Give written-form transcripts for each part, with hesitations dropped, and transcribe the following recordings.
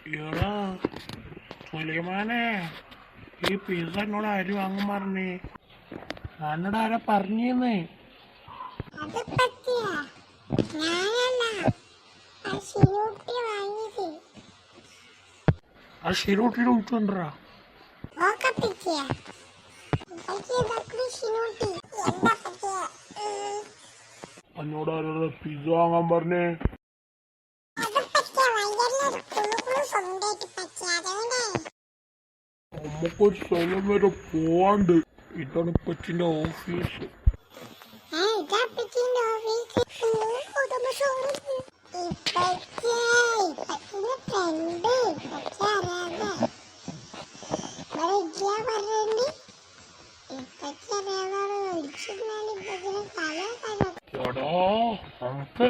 എടാ സുലൈമാനെ, ഈ പിസ്സ എന്നോട് ആര് വാങ്ങും പറഞ്ഞേ? എന്നോട് ആരാ പറഞ്ഞേ? ആ ശിരൂട്ടിയുടെ വിളിച്ചോണ്ടാ. എന്നോട് ആരോട് പിസ്സ വാങ്ങാൻ പറഞ്ഞേ? നമുക്കൊരു സ്ഥലം വരെ പോവാണ്ട്. ഇതാണ് പറ്റിന്റെ ഓഫീസ്. എടാ നമുക്ക്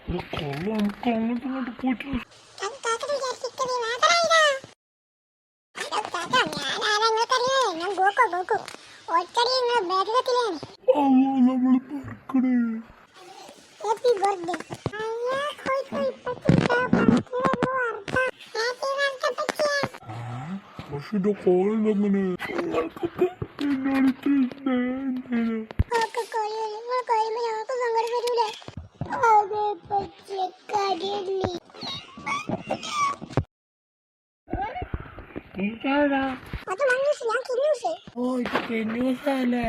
ഒരു കൊള്ളു നമുക്ക് അങ്ങോട്ട് ഇങ്ങോട്ട് പോയിട്ട് നമ്മള് പറക്കണേ. പക്ഷെ ഇത് കോളെങ്ങനെ നിങ്ങൾക്കൊക്കെ എന്നോട് ഓ ഇത് കെന്യൂസല്ലേ?